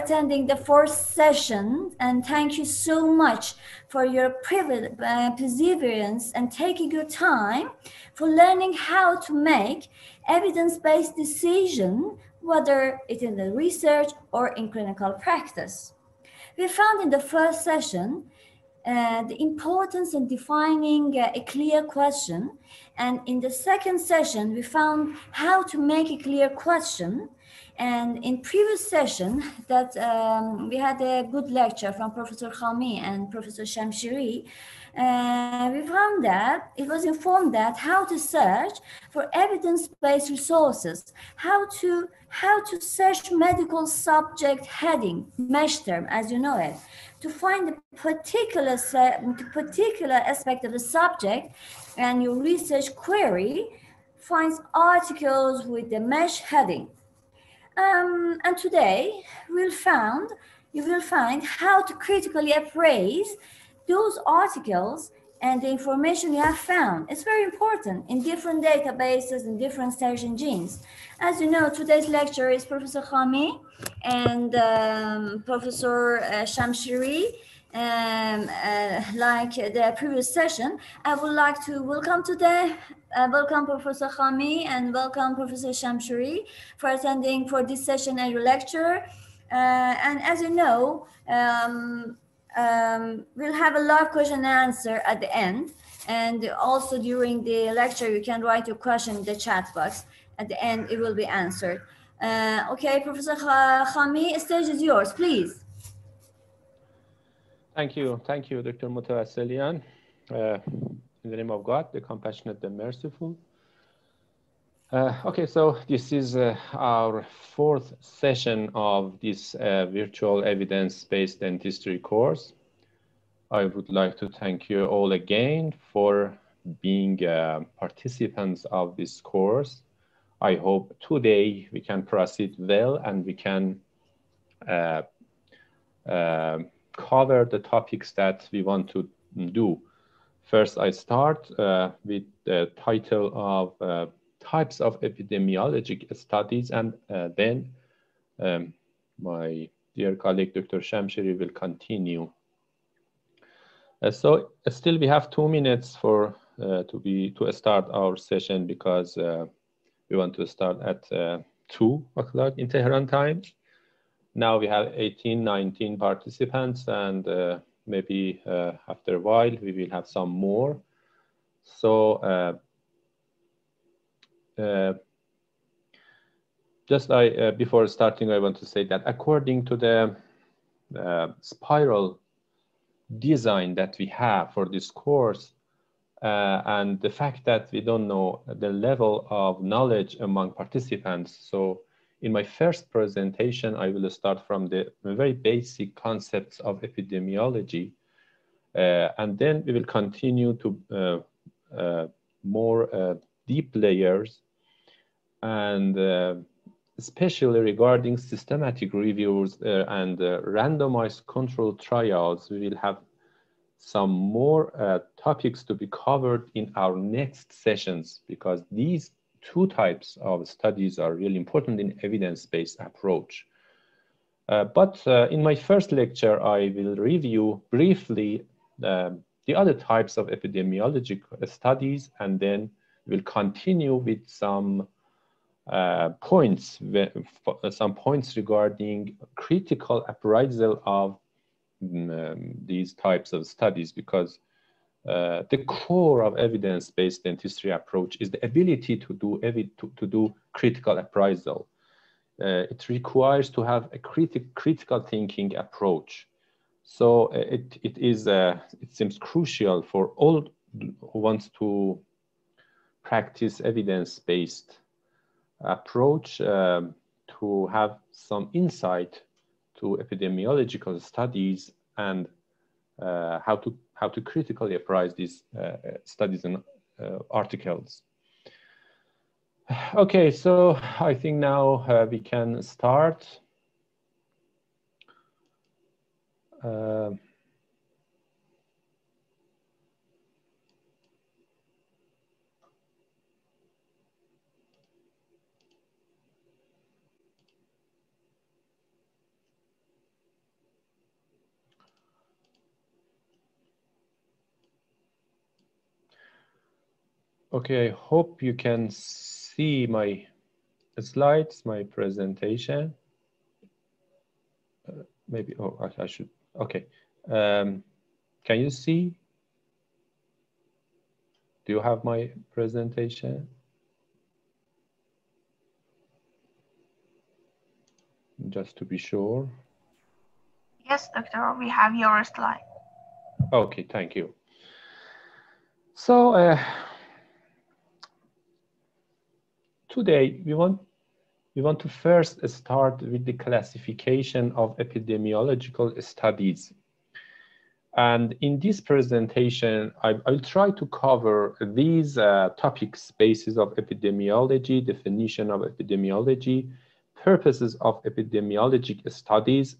attending the fourth session, and thank you so much for your perseverance and taking your time for learning how to make evidence-based decision, whether it's in the research or in clinical practice. We found in the first session the importance in defining a clear question, and in the second session we found how to make a clear question. And in previous session that we had a good lecture from Professor Khami and Professor Shamshiri, we found that it was informed that how to search for evidence-based resources, how to search medical subject heading, mesh term, as you know it, to find a particular aspect of the subject, and your research query finds articles with the mesh heading. And today you will find how to critically appraise those articles and the information you have found. It's very important in different databases and different search engines. As you know, today's lecture is Professor Khami and Professor Shamshiri. Like the previous session, I would like to welcome today, welcome Professor Khami and welcome Professor Shamshiri for attending for this session and your lecture. And as you know, we'll have a live question and answer at the end. And also during the lecture, you can write your question in the chat box. At the end, it will be answered. Okay, Professor Khami, stage is yours, please. Thank you, Dr. Mutawassilian. In the name of God, the compassionate, the merciful. Okay, so this is our fourth session of this virtual evidence-based dentistry course. I would like to thank you all again for being participants of this course. I hope today we can proceed well and we can cover the topics that we want to do. First, I start with the title of types of epidemiologic studies, and then my dear colleague Dr. Shamshiri will continue. So still we have 2 minutes for to start our session, because we want to start at 2 o'clock in Tehran time. Now we have 18, 19 participants, and maybe after a while we will have some more. So before starting, I want to say that according to the spiral design that we have for this course, and the fact that we don't know the level of knowledge among participants, so in my first presentation, I will start from the very basic concepts of epidemiology, and then we will continue to more deep layers, and especially regarding systematic reviews and randomized controlled trials. We will have some more topics to be covered in our next sessions, because these 2 types of studies are really important in evidence-based approach. But in my first lecture, I will review briefly the other types of epidemiological studies, and then we'll continue with some points regarding critical appraisal of these types of studies, because the core of evidence-based dentistry approach is the ability to do critical appraisal. It requires to have a critical thinking approach. So it seems crucial for all who wants to practice evidence-based approach to have some insight to epidemiological studies and how to critically appraise these studies and articles. Okay, so I think now we can start. Okay, I hope you can see my slides, my presentation. Maybe, oh, I should, okay. Can you see? Do you have my presentation? Just to be sure. Yes, doctor, we have your slide. Okay, thank you. So today we want to first start with the classification of epidemiological studies. And in this presentation, I'll try to cover these topics: basis of epidemiology, definition of epidemiology, purposes of epidemiologic studies,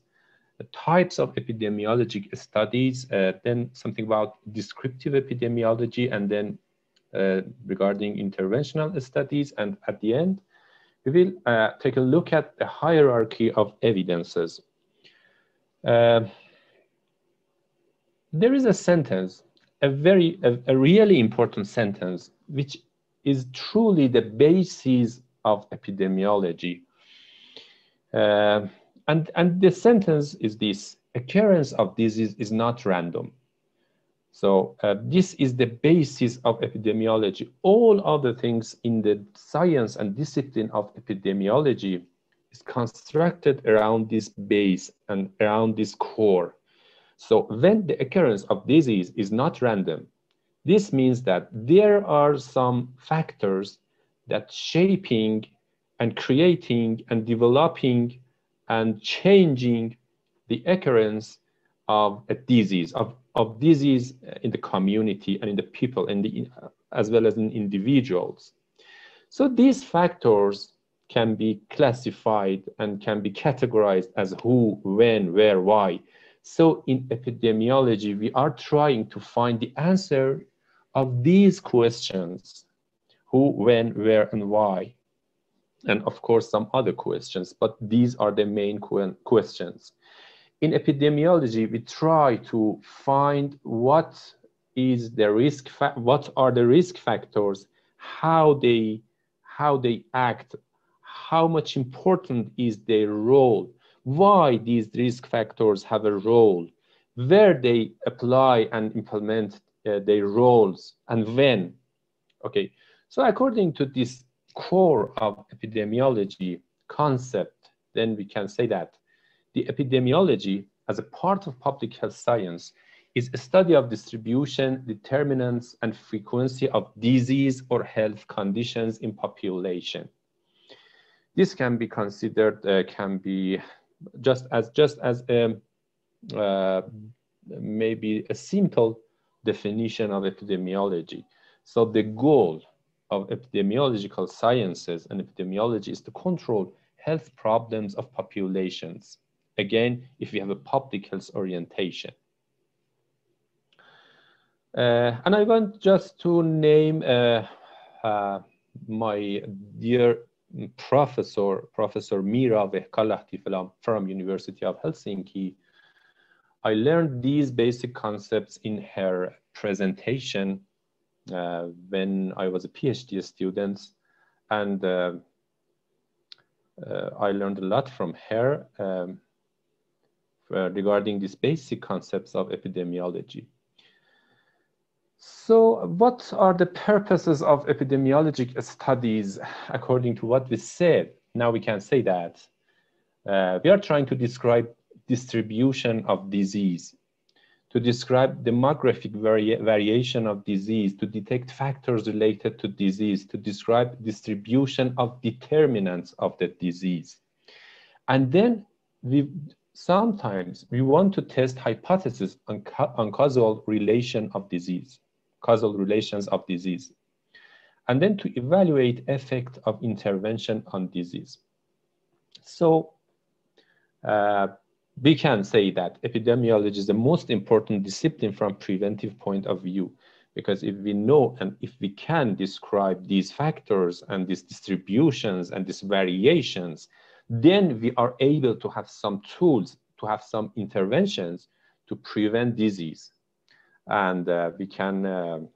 types of epidemiologic studies, then something about descriptive epidemiology, and then regarding interventional studies. And at the end, we will take a look at the hierarchy of evidences. There is a sentence, a really important sentence, which is truly the basis of epidemiology. And the sentence is this: occurrence of disease is not random. So this is the basis of epidemiology. All other things in the science and discipline of epidemiology is constructed around this base and around this core. So when the occurrence of disease is not random, this means that there are some factors that shaping and creating and developing and changing the occurrence of a disease, of disease in the community and in the people, and as well as in individuals. So these factors can be classified and can be categorized as who, when, where, why. So in epidemiology, we are trying to find the answer of these questions: who, when, where, and why. And of course, some other questions, but these are the main questions. In epidemiology, we try to find what is the risk, what are the risk factors, how they act, how much important is their role, why these risk factors have a role, where they apply and implement their roles, and when. Okay, so according to this core of epidemiology concept, then we can say that the epidemiology, as a part of public health science, is a study of distribution, determinants, and frequency of disease or health conditions in population. This can be considered, can be just as maybe a simple definition of epidemiology. So the goal of epidemiological sciences and epidemiology is to control health problems of populations. Again, if we have a public health orientation. And I want just to name my dear Professor Mira Vehkalahti from University of Helsinki. I learned these basic concepts in her presentation when I was a PhD student, and I learned a lot from her regarding these basic concepts of epidemiology. So what are the purposes of epidemiologic studies according to what we said? Now we can say that we are trying to describe distribution of disease, to describe demographic variation of disease, to detect factors related to disease, to describe distribution of determinants of the disease. And then sometimes we want to test hypotheses on causal relation of disease, causal relations of disease, and then to evaluate effect of intervention on disease. So we can say that epidemiology is the most important discipline from preventive point of view, because if we know and if we can describe these factors and these distributions and these variations, then we are able to have some tools, to have some interventions to prevent disease. And we can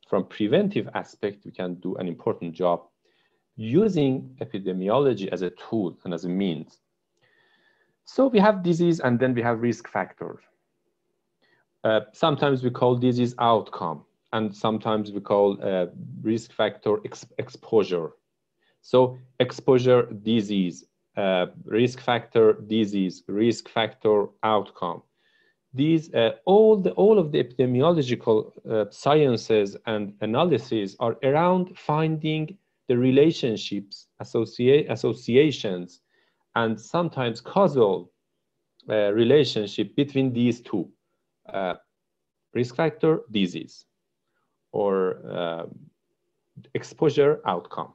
from preventive aspect, we can do an important job using epidemiology as a tool and as a means. So we have disease and then we have risk factors. Sometimes we call disease outcome and sometimes we call risk factor exposure. So exposure, disease, risk factor, disease, risk factor, outcome. These all of the epidemiological sciences and analyses are around finding the relationships, associations, and sometimes causal relationship between these two, risk factor, disease, or exposure, outcome.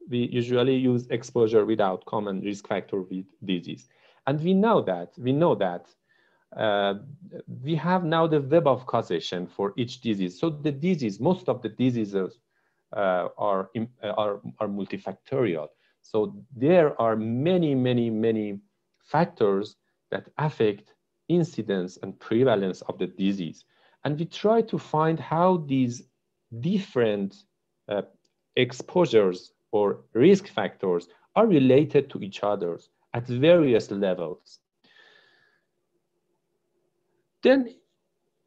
We usually use exposure with outcome and risk factor with disease. And we know that we have now the web of causation for each disease. So the disease, most of the diseases are multifactorial. So there are many factors that affect incidence and prevalence of the disease. And we try to find how these different exposures or risk factors are related to each other at various levels. Then,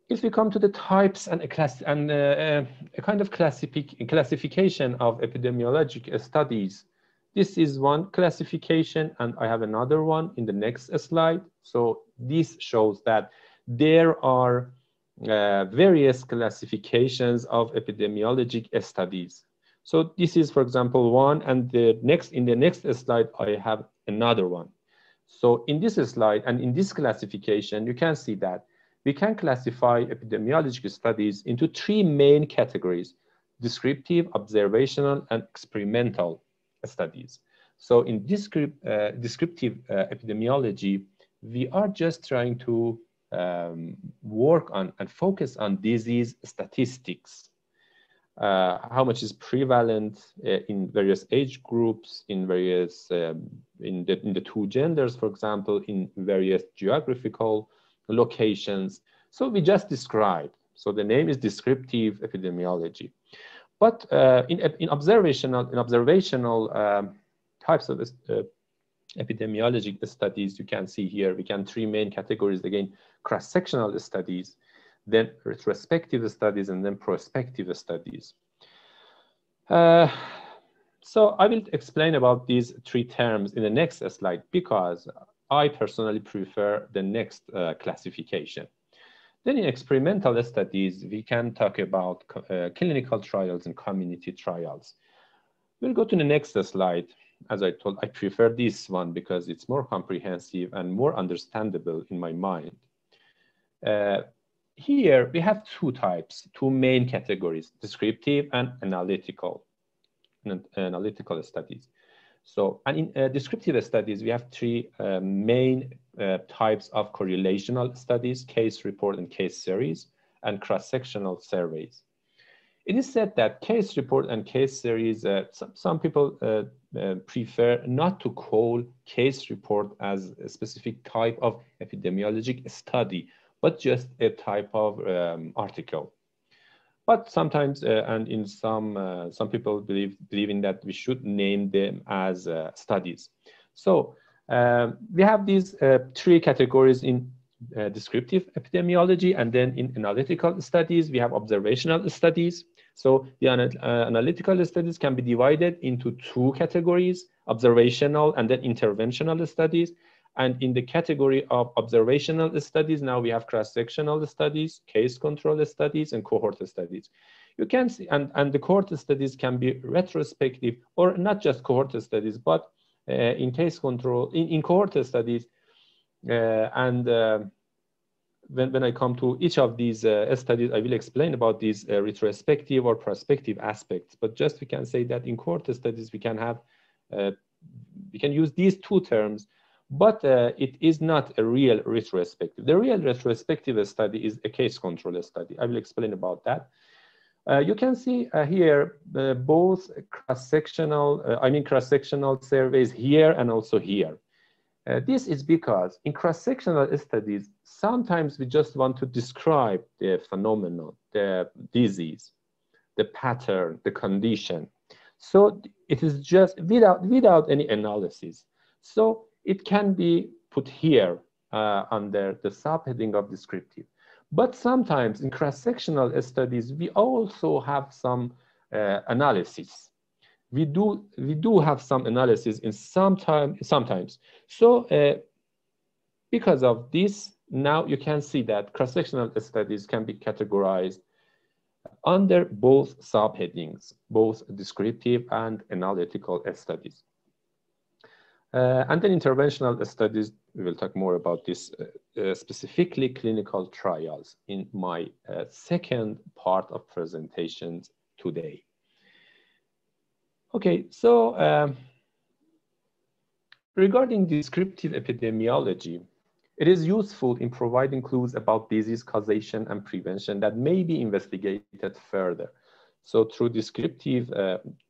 if we come to the types and a kind of classification of epidemiologic studies, this is one classification, and I have another one in the next slide. So this shows that there are various classifications of epidemiologic studies. So this is, for example, one, and in the next slide, I have another one. So in this slide and in this classification, you can see that we can classify epidemiological studies into three main categories: descriptive, observational, and experimental studies. So in descriptive epidemiology, we are just trying to work on and focus on disease statistics. How much is prevalent in various age groups, in various in the two genders, for example, in various geographical locations. So we just describe. So the name is descriptive epidemiology. But in observational types of epidemiologic studies, you can see here we can three main categories again: cross-sectional studies, then retrospective studies, and then prospective studies. So I will explain about these three terms in the next slide because I personally prefer the next classification. Then in experimental studies, we can talk about clinical trials and community trials. We'll go to the next slide. As I told, I prefer this one because it's more comprehensive and more understandable in my mind. Here we have two main categories: descriptive and analytical studies. So, and in descriptive studies, we have three main types of correlational studies: case report and case series, and cross-sectional surveys. It is said that case report and case series, some people prefer not to call case report as a specific type of epidemiologic study, but just a type of article. But sometimes, and in some people believe in that we should name them as studies. So we have these three categories in descriptive epidemiology, and then in analytical studies, we have observational studies. So the analytical studies can be divided into two categories: observational and then interventional studies. And in the category of observational studies, now we have cross-sectional studies, case control studies, and cohort studies. You can see, and the cohort studies can be retrospective, or not just cohort studies, but in case control, in cohort studies. When I come to each of these studies, I will explain about these retrospective or prospective aspects. But just we can say that in cohort studies, we can have, we can use these two terms, but it is not a real retrospective. The real retrospective study is a case control study. I will explain about that. You can see here both cross-sectional surveys here and also here. This is because in cross-sectional studies, sometimes we just want to describe the phenomenon, the disease, the pattern, the condition. So it is just without any analysis. So it can be put here under the subheading of descriptive. But sometimes in cross-sectional studies, we also have some analysis. We do have some analysis in sometimes. So because of this, now you can see that cross-sectional studies can be categorized under both subheadings, both descriptive and analytical studies. And then interventional studies, we will talk more about this, specifically clinical trials in my second part of presentations today. Okay, so regarding descriptive epidemiology, it is useful in providing clues about disease causation and prevention that may be investigated further. So through descriptive,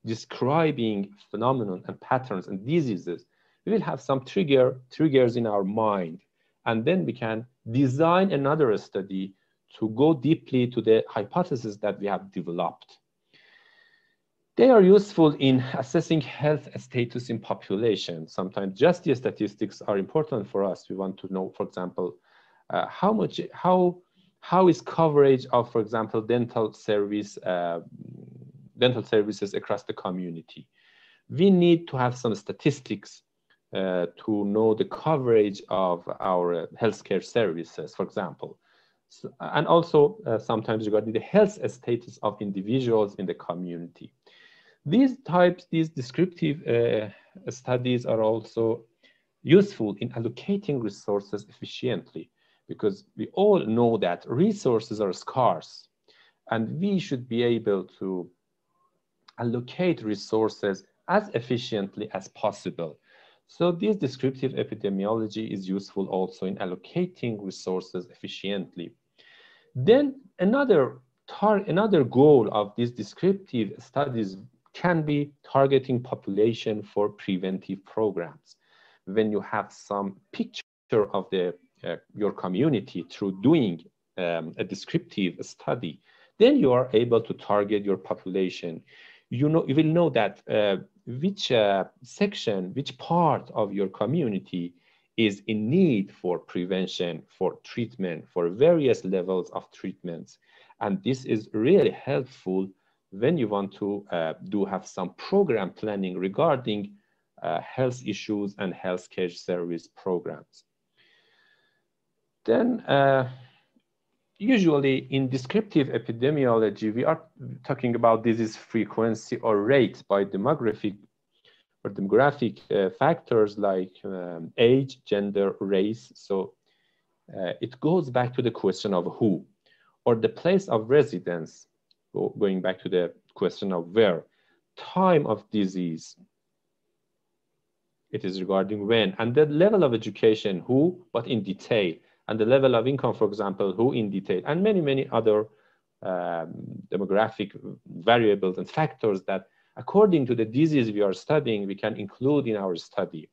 describing phenomenon and patterns and diseases, we will have some triggers in our mind, and then we can design another study to go deeply to the hypothesis that we have developed. They are useful in assessing health status in population. Sometimes just the statistics are important for us. We want to know, for example, how is coverage of, for example, dental services across the community. We need to have some statistics to know the coverage of our healthcare services, for example. So, and also sometimes regarding the health status of individuals in the community. These descriptive studies are also useful in allocating resources efficiently, because we all know that resources are scarce, and we should be able to allocate resources as efficiently as possible. So this descriptive epidemiology is useful also in allocating resources efficiently. Then another goal of these descriptive studies can be targeting population for preventive programs. When you have some picture of your community through doing a descriptive study, then you are able to target your population. You will know that which section, which part of your community is in need for prevention, for treatment, for various levels of treatments. And this is really helpful when you want to have some program planning regarding health issues and healthcare service programs. Then usually in descriptive epidemiology, we are talking about disease frequency or rate by demographic factors like age, gender, race. So it goes back to the question of who, or the place of residence, going back to the question of where, time of disease, it is regarding when, and the level of education, who, but in detail, and the level of income, for example, who in detail, and many other demographic variables and factors that according to the disease we are studying, we can include in our study.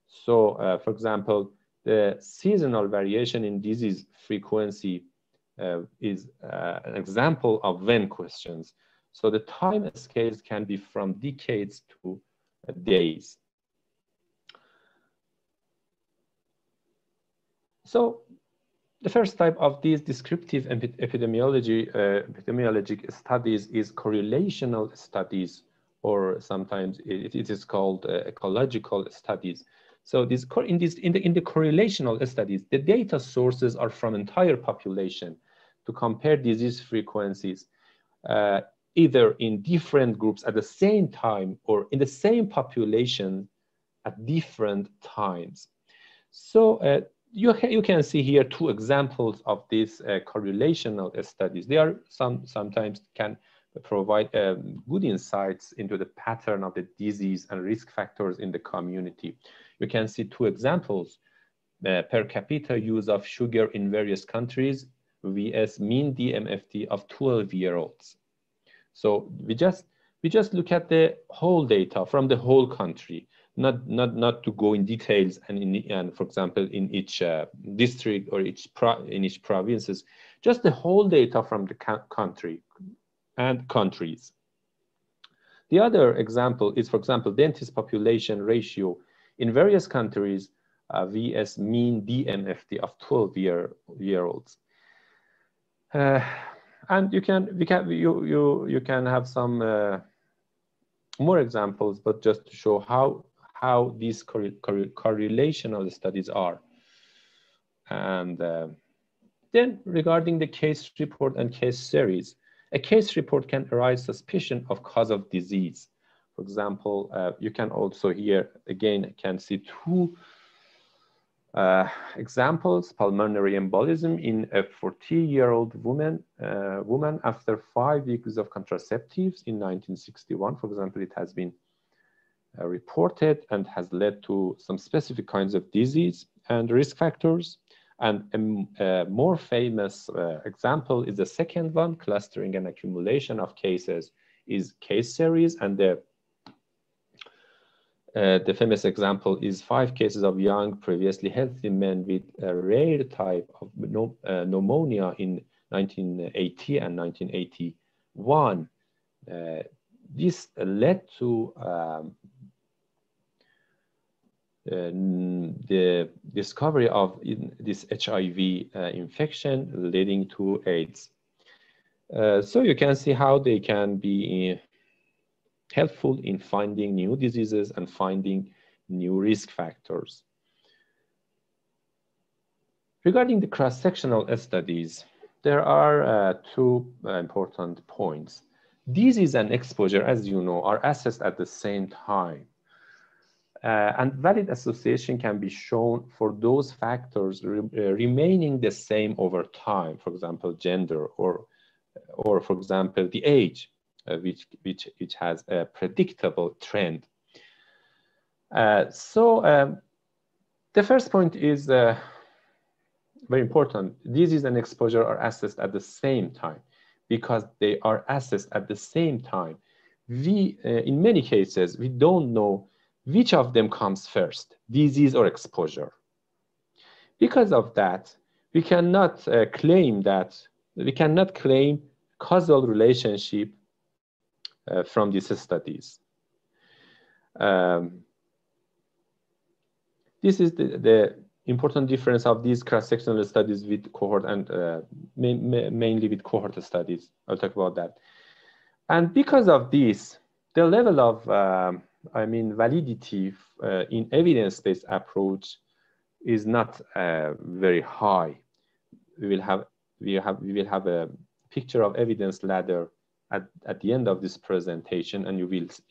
So, for example, the seasonal variation in disease frequency is an example of when questions. So the time scales can be from decades to days. So the first type of these descriptive epidemiologic studies is correlational studies, or sometimes it is called ecological studies. So in the correlational studies, the data sources are from entire population to compare disease frequencies, either in different groups at the same time or in the same population at different times. So you can see here two examples of these correlational studies. They are sometimes can provide good insights into the pattern of the disease and risk factors in the community. You can see two examples: per capita use of sugar in various countries vs mean DMFT of 12-year-olds. So we just look at the whole data from the whole country, not to go in details and for example in each district or in each provinces, just the whole data from the country. and countries. The other example is, for example, dentist population ratio in various countries vs mean DMFT of 12-year-olds. And you can have some more examples, but just to show how these correlational studies are. And then regarding the case report and case series, a case report can arise suspicion of cause of disease. For example, you can also here again can see two examples: pulmonary embolism in a 40-year-old woman after 5 weeks of contraceptives in 1961. For example, it has been reported and has led to some specific kinds of disease and risk factors. And a more famous example is the second one: clustering and accumulation of cases is case series. And the famous example is 5 cases of young, previously healthy men with a rare type of pneumonia in 1980 and 1981. This led to the discovery of this HIV infection leading to AIDS. So you can see how they can be helpful in finding new diseases and finding new risk factors. Regarding the cross-sectional studies, there are 2 important points. Disease and exposure, as you know, are assessed at the same time. And valid association can be shown for those factors remaining the same over time, for example, gender, or for example, the age, which has a predictable trend. So the first point is very important. Disease and exposure are assessed at the same time. Because they are assessed at the same time, in many cases, we don't know which of them comes first, disease or exposure. Because of that, we cannot claim causal relationship from these studies. This is the important difference of these cross-sectional studies with cohort and mainly with cohort studies. I'll talk about that. And because of this, the level of validity in evidence-based approach is not very high. We will have a picture of evidence ladder at the end of this presentation, and you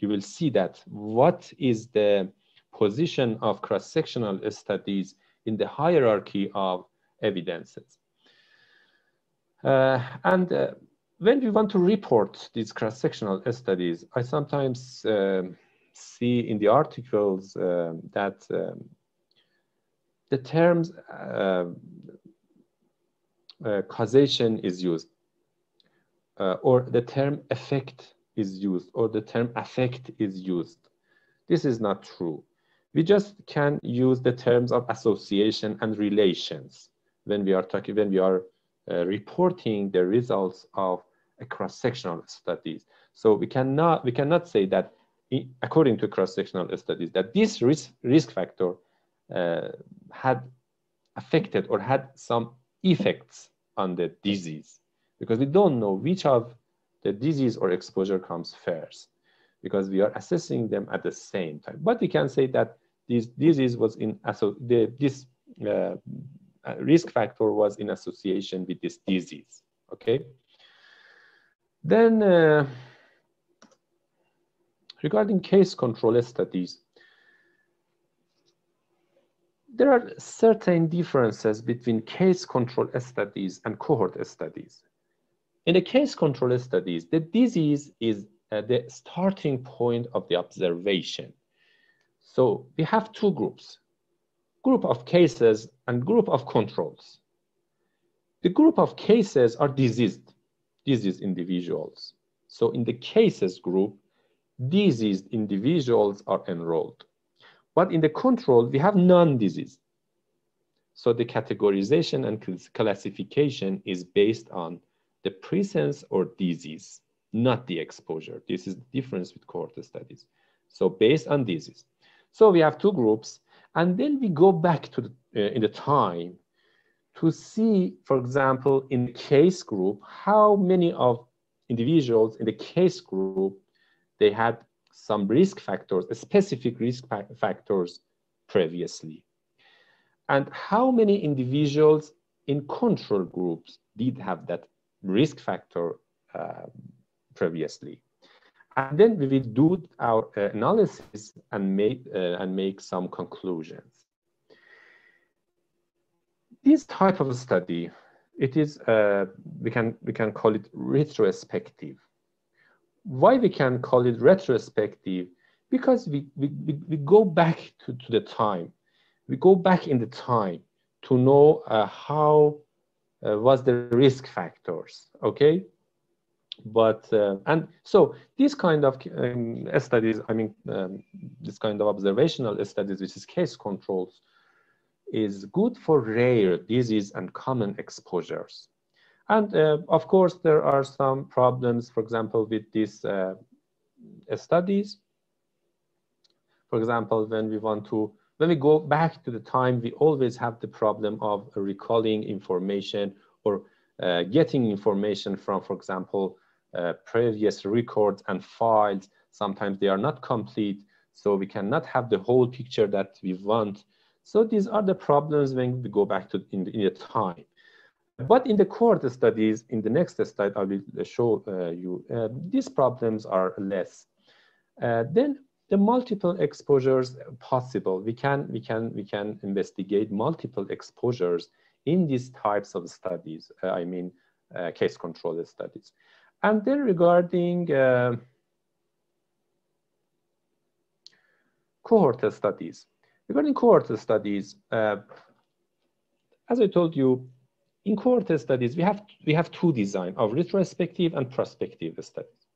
will see that what is the position of cross-sectional studies in the hierarchy of evidences. When we want to report these cross-sectional studies, I sometimes see in the articles that the terms causation is used, or the term effect is used, or the term affect is used. This is not true. We just can use the terms of association and relations when we are reporting the results of a cross-sectional studies. So we cannot say that according to cross-sectional studies that this risk factor had affected or had some effects on the disease, because we don't know which of the disease or exposure comes first, because we are assessing them at the same time. But we can say that this disease was this risk factor was in association with this disease. Okay. Then regarding case control studies, there are certain differences between case control studies and cohort studies. In the case control studies, the disease is the starting point of the observation. So we have 2 groups, group of cases and group of controls. The group of cases are diseased individuals. So in the cases group, diseased individuals are enrolled. But in the control, we have non-diseased. So the categorization and classification is based on the presence or disease, not the exposure. This is the difference with cohort studies. So based on this, so we have two groups, and then we go back to in the time to see, for example, in the case group, how many of individuals in the case group, they had some risk factors, specific risk factors previously. And how many individuals in control groups did have that risk factor previously. And then we will do our analysis and make some conclusions. This type of study, it is we can call it retrospective. Why we can call it retrospective? Because we go back to the time. We go back in the time to know how was the risk factors, okay? But and so these kind of studies, I mean, this kind of observational studies, which is case controls, is good for rare disease and common exposures. And of course, there are some problems, for example, with these studies. For example, when we go back to the time, we always have the problem of recalling information or getting information from, for example, previous records and files. Sometimes they are not complete, so we cannot have the whole picture that we want. So these are the problems when we go back to in the time. But in the cohort studies, in the next slide, I will show you these problems are less. Then the multiple exposures possible. We can investigate multiple exposures in these types of studies. I mean, case control studies. And then regarding cohort studies. Regarding cohort studies, as I told you, in cohort studies, we have two designs of retrospective and prospective studies.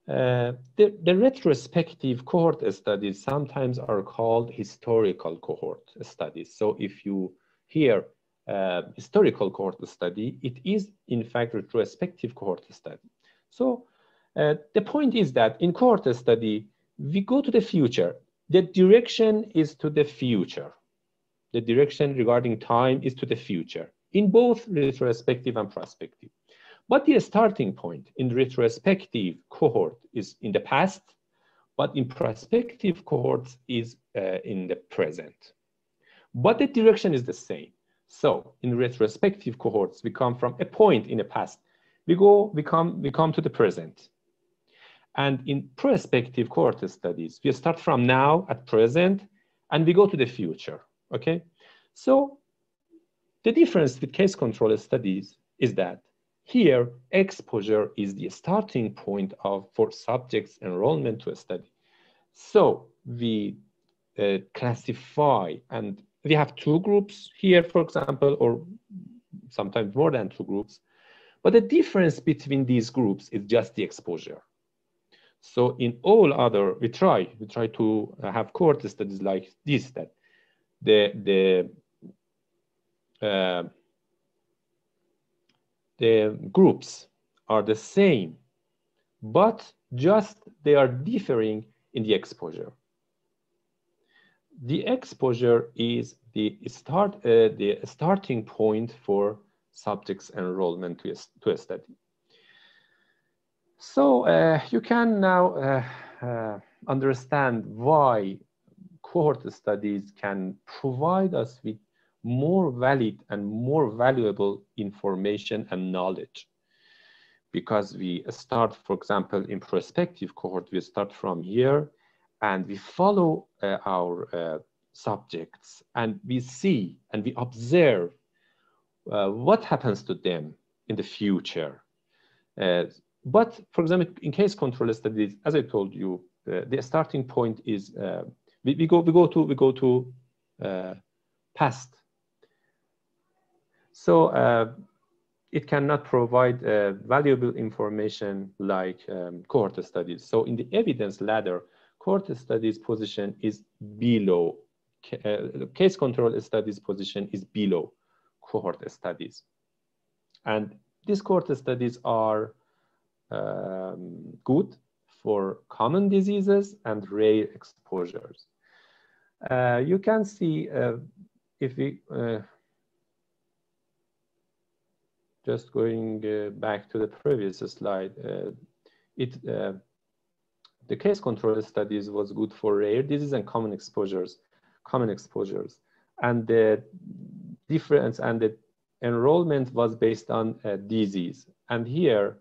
The retrospective cohort studies sometimes are called historical cohort studies. So if you hear historical cohort study, it is in fact retrospective cohort study. So the point is that in cohort study, we go to the future. The direction is to the future. The direction regarding time is to the future in both retrospective and prospective. But the starting point in retrospective cohort is in the past, but in prospective cohorts is in the present. But the direction is the same. So in retrospective cohorts, we come from a point in the past. We come to the present. And in prospective cohort studies, we start from now at present, and we go to the future, okay? So the difference with case control studies is that here, exposure is the starting point for subjects' enrollment to a study. So we classify, and we have two groups here, for example, or sometimes more than two groups. But the difference between these groups is just the exposure. So in all other, we try to have cohort studies like this, that the groups are the same, but just they are differing in the exposure. The exposure is the starting point for subjects' enrollment to a study. So you can now understand why cohort studies can provide us with more valid and more valuable information and knowledge. Because we start, for example, in prospective cohort, we start from here and we follow our subjects, and we see and we observe what happens to them in the future. But for example, in case control studies, as I told you, the starting point is we go to past. So it cannot provide valuable information like cohort studies. So in the evidence ladder, cohort studies position is below. Case control studies position is below cohort studies. And these cohort studies are good for common diseases and rare exposures. You can see if we just going back to the previous slide, the case control studies was good for rare disease and common exposures, and the difference and the enrollment was based on disease. And here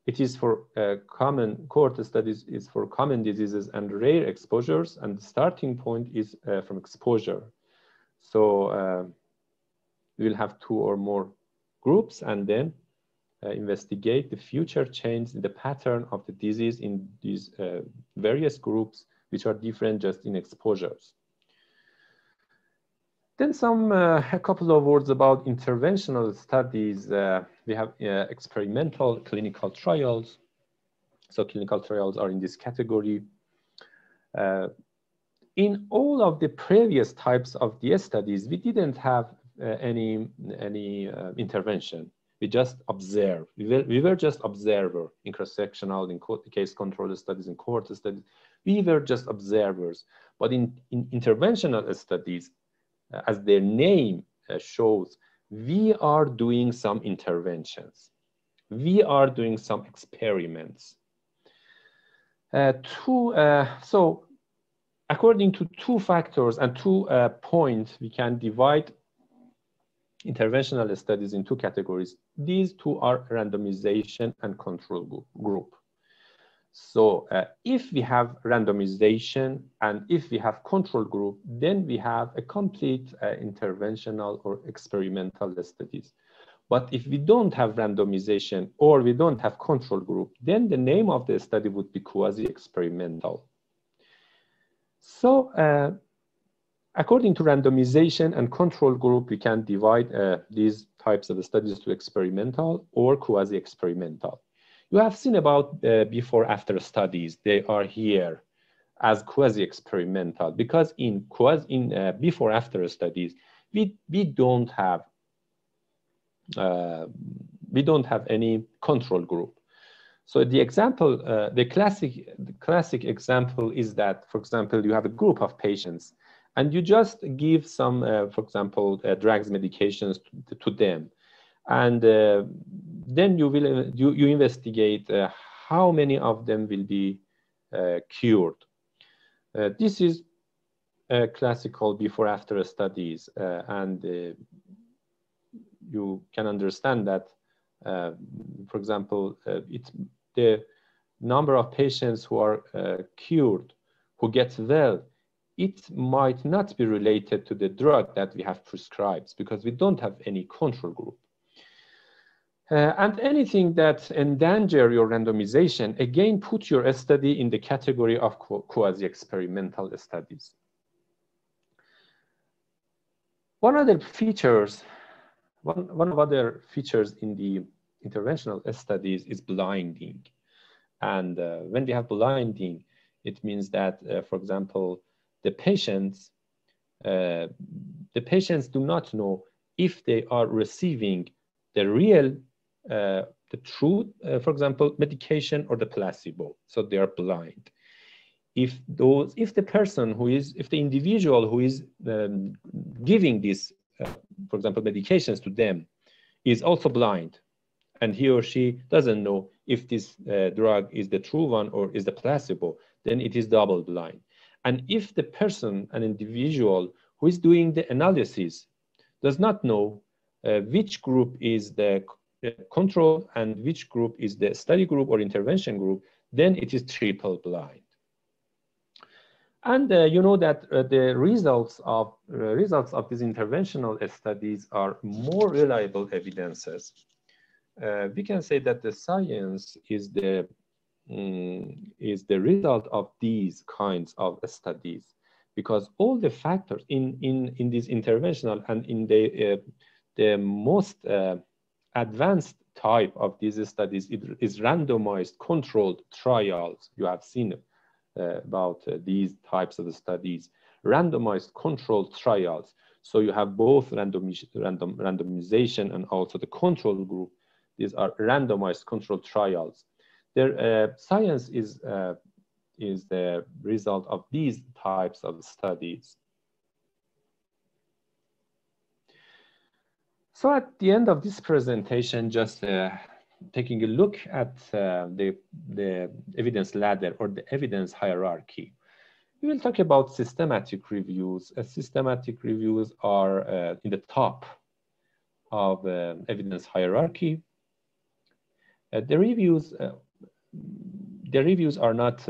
it is for cohort studies is for common diseases and rare exposures, and the starting point is from exposure. So we will have 2 or more groups and then investigate the future change in the pattern of the disease in these various groups, which are different just in exposures. Then a couple of words about interventional studies. We have experimental clinical trials. So clinical trials are in this category. In all of the previous types of the studies, we didn't have any intervention. We just observe. We were just observer in cross-sectional, in case control studies, in cohort studies. We were just observers. But in interventional studies, as their name shows, we are doing some interventions. We are doing some experiments. So according to 2 factors and 2 points, we can divide interventional studies in 2 categories. These 2 are randomization and control group. So if we have randomization and if we have control group, then we have a complete interventional or experimental studies. But if we don't have randomization or we don't have control group, then the name of the study would be quasi-experimental. So according to randomization and control group, we can divide these types of studies to experimental or quasi-experimental. You have seen about before-after studies. They are here as quasi-experimental because in before-after studies, we don't have any control group. So the example, the classic example is that, for example, you have a group of patients and you just give some, for example, drugs, medications to them. And then you investigate how many of them will be cured. This is classical before-after studies, and you can understand that, for example, the number of patients who are cured, who get well, it might not be related to the drug that we have prescribed because we don't have any control group. And anything that endanger your randomization, again, put your study in the category of quasi-experimental studies. One of other features in the interventional studies is blinding. And when we have blinding, it means that, for example, the patients do not know if they are receiving the real the true, for example, medication or the placebo, so they are blind. If the individual who is giving this, for example, medications to them is also blind, and he or she doesn't know if this drug is the true one or is the placebo, then it is double blind. And if the person, an individual who is doing the analysis, does not know which group is the control and which group is the study group or intervention group, then it is triple blind. And you know that the results of these interventional studies are more reliable evidences. We can say that the science is the result of these kinds of studies, because all the factors in this interventional and in the most advanced type of these studies is randomized controlled trials. You have seen about these types of studies, randomized controlled trials. So you have both randomization and also the control group. These are randomized controlled trials. Science is the result of these types of studies. So at the end of this presentation, just taking a look at the evidence ladder or the evidence hierarchy. We will talk about systematic reviews. Systematic reviews are in the top of evidence hierarchy. The reviews are not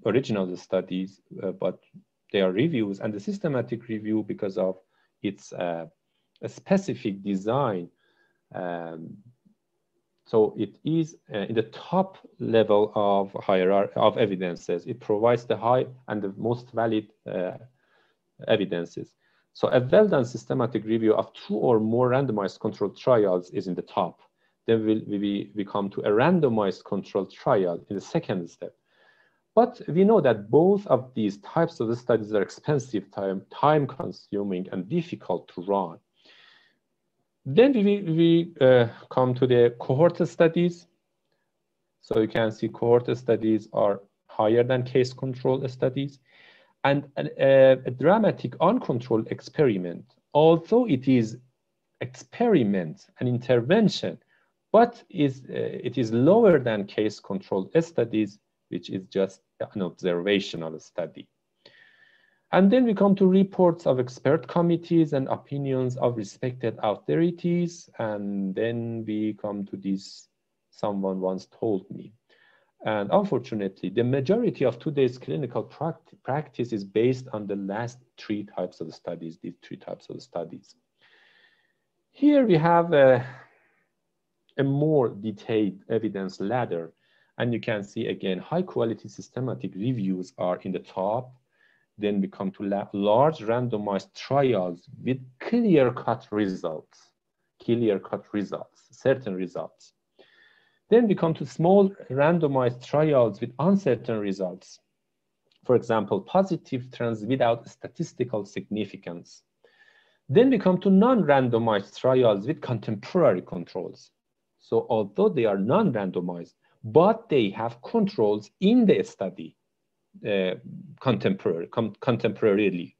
original studies, but they are reviews, and the systematic review, because of its a specific design, so it is in the top level of hierarchy of evidences. It provides the high and the most valid evidences. So a well-done systematic review of 2 or more randomized controlled trials is in the top. Then we come to a randomized controlled trial in the second step. But we know that both of these types of studies are expensive, time-consuming, and difficult to run. Then we come to the cohort studies. So you can see cohort studies are higher than case control studies. And a dramatic uncontrolled experiment, although it is experiment, an intervention, but it is lower than case control studies, which is just an observational study. And then we come to reports of expert committees and opinions of respected authorities. And then we come to this, someone once told me. And unfortunately, the majority of today's clinical practice is based on the last 3 types of studies, these 3 types of studies. Here we have a more detailed evidence ladder. And you can see again, high quality systematic reviews are in the top. Then we come to large randomized trials with clear-cut results, certain results. Then we come to small randomized trials with uncertain results. For example, positive trends without statistical significance. Then we come to non-randomized trials with contemporary controls. So although they are non-randomized, but they have controls in the study contemporarily.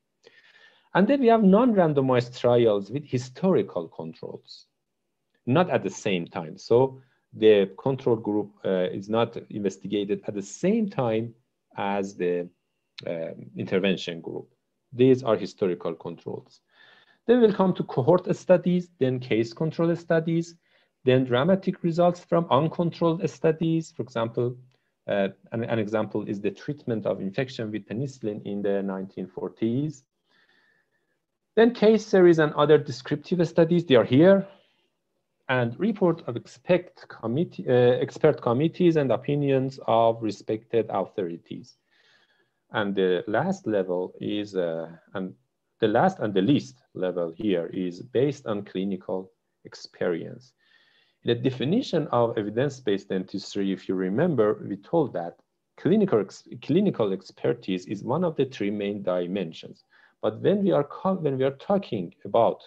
And then we have non-randomized trials with historical controls, not at the same time. So the control group is not investigated at the same time as the intervention group. These are historical controls. Then we'll come to cohort studies, then case control studies, then dramatic results from uncontrolled studies. For example, an example is the treatment of infection with penicillin in the 1940s. Then case series and other descriptive studies, they are here. And report of expert committees and opinions of respected authorities. And the last level is, and the last and the least level here is based on clinical experience. The definition of evidence-based dentistry, if you remember, we told that clinical expertise is one of the 3 main dimensions. But when we are talking about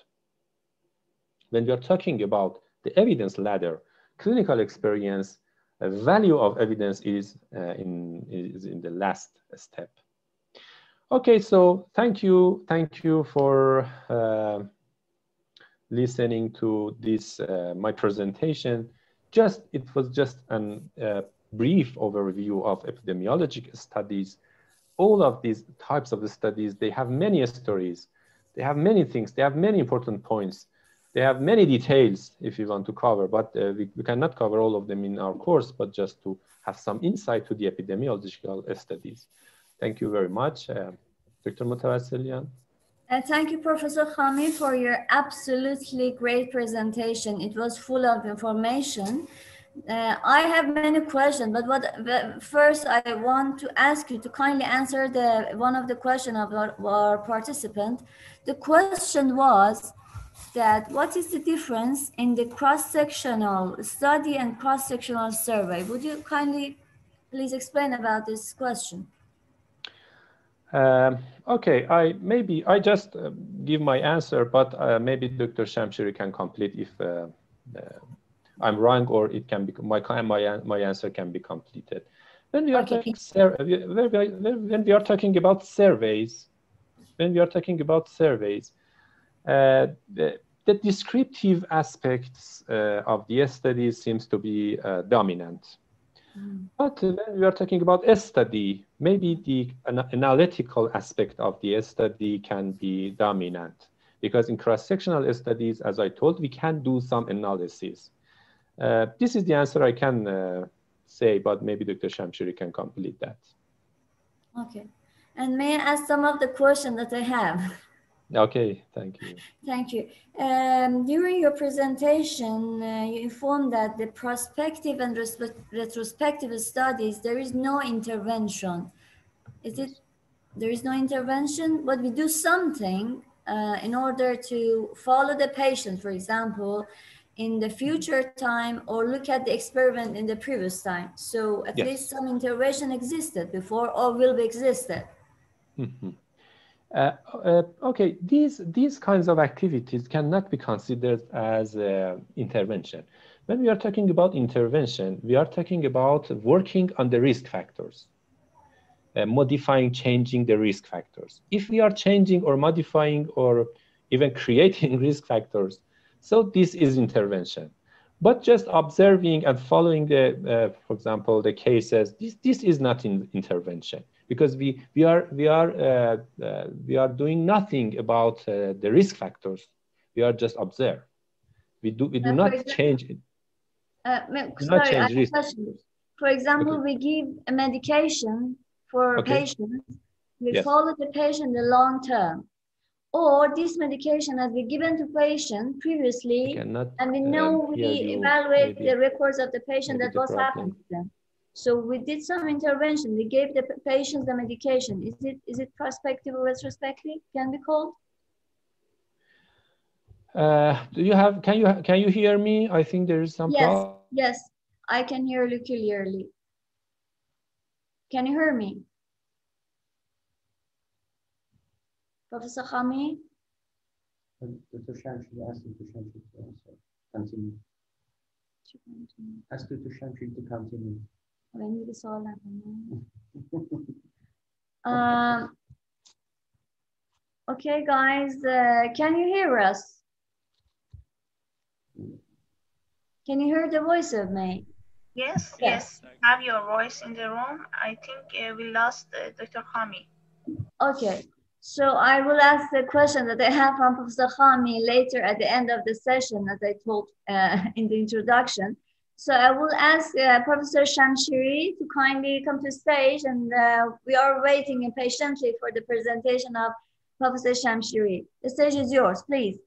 the evidence ladder, clinical experience, value of evidence is in the last step. Okay, so thank you for listening to this my presentation. It was just a brief overview of epidemiological studies. All of these types of studies, they have many stories, they have many things, they have many important points, they have many details if you want to cover, but we cannot cover all of them in our course, but just to have some insight to the epidemiological studies. Thank you very much. Dr. Mutawassilian. Thank you, Professor Khami, for your absolutely great presentation. It was full of information. I have many questions, but first I want to ask you to kindly answer one of the questions of our participant. The question was that what is the difference in the cross-sectional study and cross-sectional survey? Would you kindly please explain about this question? Okay, I just give my answer, but maybe Dr. Shamshiri can complete if I'm wrong, or it can be my answer can be completed. When we are Okay. talking when we are talking about surveys, the descriptive aspects of the study seems to be dominant. But when we are talking about a study, maybe the analytical aspect of the study can be dominant, because in cross-sectional studies, as I told, we can do some analysis. This is the answer I can say, but maybe Dr. Shamshiri can complete that. Okay. And may I ask some of the questions that I have? Okay, thank you. Thank you. During your presentation, you informed that the prospective and retrospective studies, there is no intervention. Is it? There is no intervention, but we do something in order to follow the patient, for example, in the future time, or look at the experiment in the previous time. So at least some intervention existed before, or will be existed. Okay, these kinds of activities cannot be considered as intervention. When we are talking about intervention, we are talking about working on the risk factors, modifying, changing the risk factors. If we are changing or modifying or even creating risk factors, so this is intervention. But just observing and following the, for example, the cases, this is not intervention, because we are doing nothing about the risk factors. We are just observe. We do not change it. Sorry, I have a question. For example, we give a medication for patients. We follow the patient the long term. Or this medication has been given to patient previously, and we know we evaluate the records of the patient that was happening to them. So we did some intervention. We gave the patients the medication. Is it prospective or retrospective? Can be called? Do you have? Can you hear me? I think there is some problem. Yes, I can hear you clearly. Can you hear me, Professor Khami? Dr. Shamshiri asked Dr. Shamshiri to answer. Continue. Ask Dr. Shamshiri to continue. Okay, guys, can you hear us? Can you hear the voice of me? Yes. Have your voice in the room. I think we lost Dr. Khami. Okay. So I will ask the question that I have from Professor Khami later at the end of the session, as I told in the introduction. So I will ask Professor Shamshiri to kindly come to stage, and we are waiting impatiently for the presentation of Professor Shamshiri. The stage is yours, please.